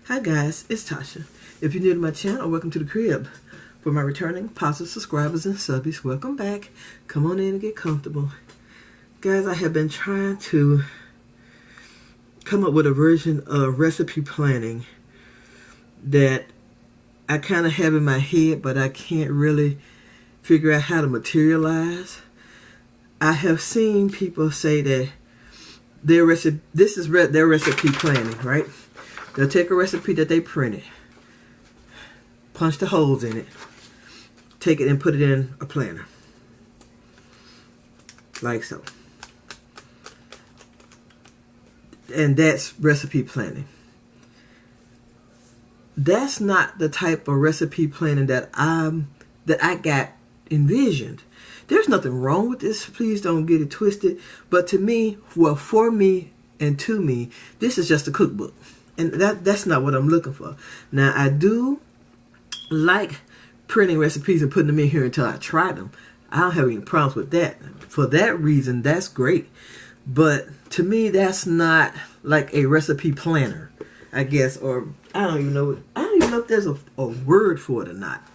Hi guys, it's Tasha. If you're new to my channel, welcome to the crib. For my returning positive subscribers and subbies, welcome back. Come on in and get comfortable. Guys, I have been trying to come up with a version of recipe planning that I kind of have in my head, but I can't really figure out how to materialize. I have seen people say that their recipe, their recipe planning, right? They'll take a recipe that they printed, punch the holes in it, take it and put it in a planner. Like so. And that's recipe planning. That's not the type of recipe planning that I got envisioned. There's nothing wrong with this. Please don't get it twisted. But to me, well, for me and to me, this is just a cookbook. And that's not what I'm looking for. Now, I do like printing recipes and putting them in here until I try them. I don't have any problems with that. For that reason, that's great. But to me, that's not like a recipe planner, I guess. Or I don't even know if there's a word for it or not.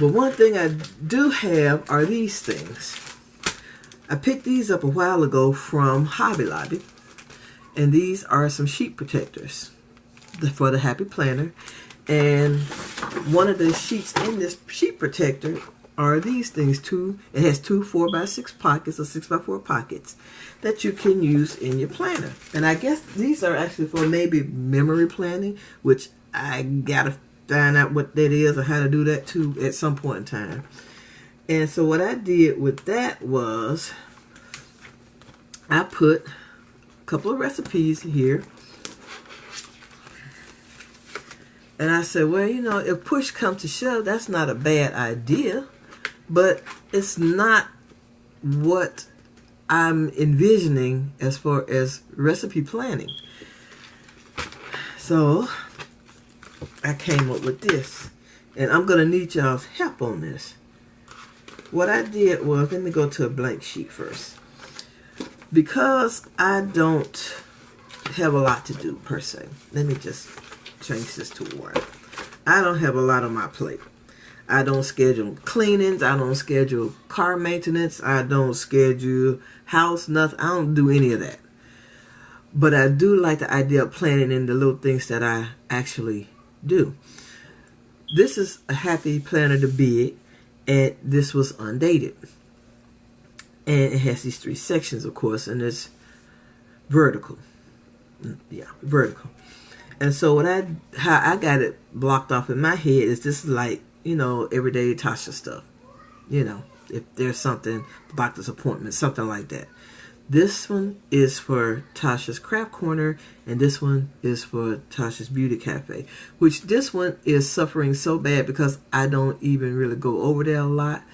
But one thing I do have are these things. I picked these up a while ago from Hobby Lobby. And these are some sheet protectors for the Happy Planner. And one of the sheets in this sheet protector are these things too. It has two 4x6 pockets or 6x4 pockets that you can use in your planner. And I guess these are actually for maybe memory planning, which I gotta find out what that is or how to do that too at some point in time. And so what I did with that was I put couple of recipes here, and I said, well, you know, if push comes to shove, that's not a bad idea, but it's not what I'm envisioning as far as recipe planning. So I came up with this, and I'm gonna need y'all's help on this. What I did was, let me go to a blank sheet first. Because I don't have a lot to do per se. Let me just change this to one. I don't have a lot on my plate. I don't schedule cleanings. I don't schedule car maintenance. I don't schedule house, nothing. I don't do any of that. But I do like the idea of planning in the little things that I actually do. This is a Happy Planner to Big, and this was undated. And it has these three sections, of course, and it's vertical. Yeah, vertical. And so how I got it blocked off in my head is this is like, you know, everyday Tasha stuff. You know, if there's something, doctor's appointment, something like that. This one is for Tasha's Craft Corner, and this one is for Tasha's Beauty Cafe. Which this one is suffering so bad because I don't even really go over there a lot.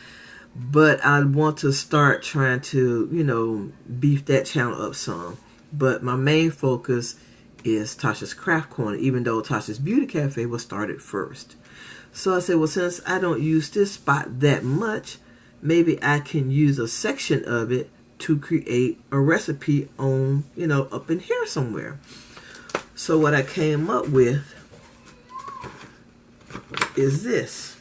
But I want to start trying to, you know, beef that channel up some. But my main focus is Tasha's Craft Corner, even though Tasha's Beauty Cafe was started first. So I said, well, since I don't use this spot that much, maybe I can use a section of it to create a recipe on, you know, up in here somewhere. So what I came up with is this.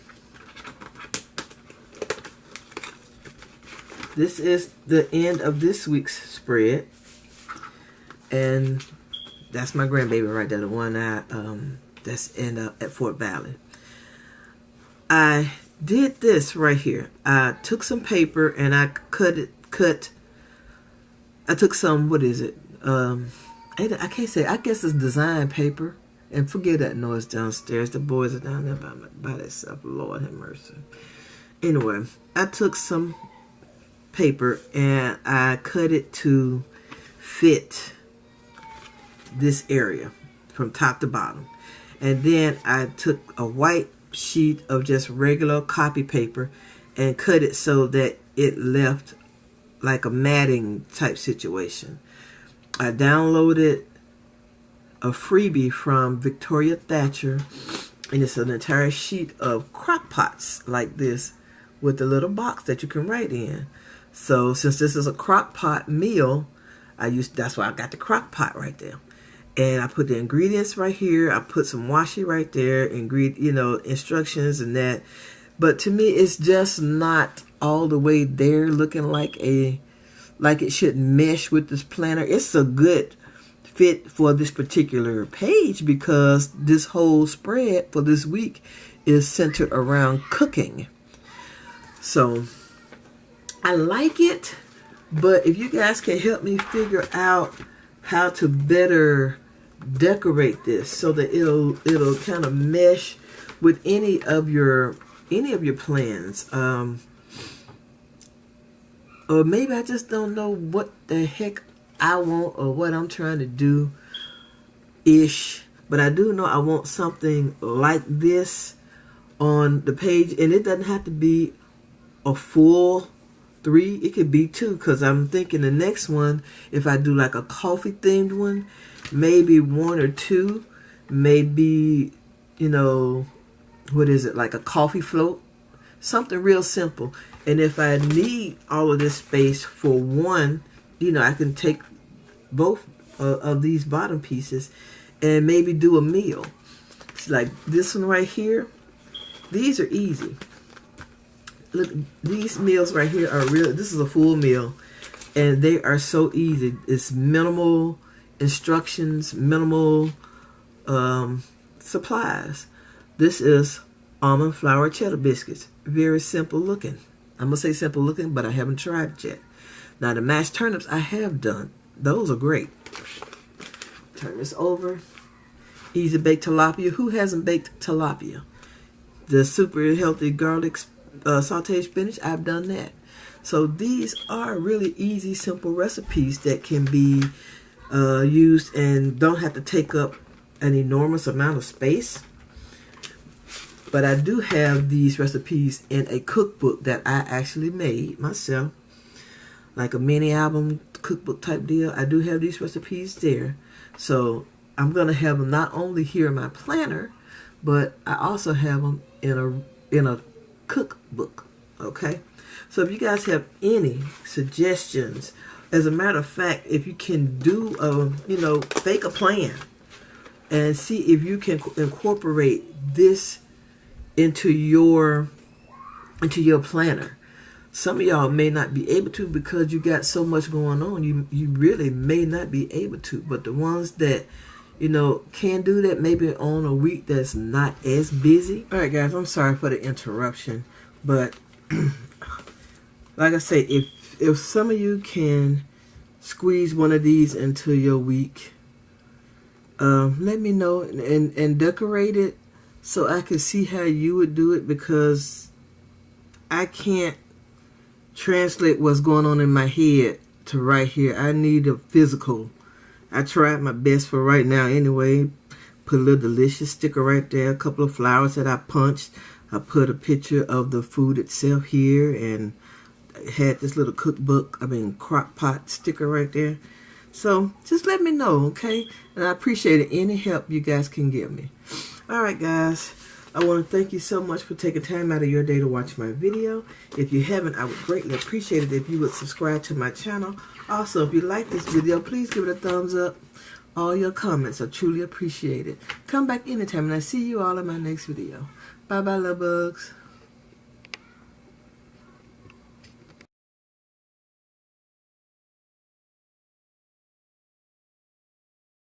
This is the end of this week's spread, and that's my grandbaby right there, the one that's at Fort Valley. I did this right here. I took some paper and I I took some, what is it? I can't say. I guess it's design paper. And forget that noise downstairs. The boys are down there by themselves. Lord have mercy. Anyway, I took some paper and I cut it to fit this area from top to bottom, and then I took a white sheet of just regular copy paper and cut it so that it left like a matting type situation. I downloaded a freebie from Victoria Thatcher, and it's an entire sheet of crock pots like this with a little box that you can write in. So since this is a crock pot meal, that's why I got the crock pot right there. And I put the ingredients right here. I put some washi right there, instructions and that. But to me, it's just not all the way there, looking like it should mesh with this planner. It's a good fit for this particular page because this whole spread for this week is centered around cooking. So I like it, but if you guys can help me figure out how to better decorate this so that it'll kind of mesh with any of your plans, or maybe I just don't know what the heck I want or what I'm trying to do ish, but I do know I want something like this on the page, and it doesn't have to be a full 3, it could be 2, because I'm thinking the next one, if I do like a coffee themed one, maybe 1 or 2, maybe, what is it, like a coffee float, something real simple. And if I need all of this space for one, I can take both of these bottom pieces and maybe do a meal. It's like this one right here. These are easy. Look, these meals right here are real. This is a full meal, and they are so easy. It's minimal instructions, minimal supplies. This is almond flour cheddar biscuits. Very simple looking. I'm gonna say simple looking, but I haven't tried it yet. Now the mashed turnips I have done. Those are great. Turn this over. Easy baked tilapia. Who hasn't baked tilapia? The super healthy garlic sauteed spinach, I've done that. So these are really easy, simple recipes that can be used and don't have to take up an enormous amount of space. But I do have these recipes in a cookbook that I actually made myself, like a mini album cookbook type deal. I do have these recipes there. So I'm going to have them not only here in my planner, but I also have them in a cookbook. Okay, so if you guys have any suggestions, as a matter of fact, if you can do fake a plan and see if you can incorporate this into your planner. Some of y'all may not be able to because you got so much going on. You really may not be able to, but the ones that can do that, maybe on a week that's not as busy. All right, guys, I'm sorry for the interruption, but like I say, if some of you can squeeze one of these into your week, let me know and decorate it so I can see how you would do it, because I can't translate what's going on in my head to right here. I need a physical. I tried my best for right now anyway. Put a little delicious sticker right there, a couple of flowers that I punched. I put a picture of the food itself here, and had this little crock pot sticker right there. So just let me know, okay? And I appreciate any help you guys can give me. All right, guys. I want to thank you so much for taking time out of your day to watch my video. If you haven't, I would greatly appreciate it if you would subscribe to my channel. Also, if you like this video, please give it a thumbs up. All your comments are truly appreciated. Come back anytime, and I see you all in my next video. Bye-bye, love bugs.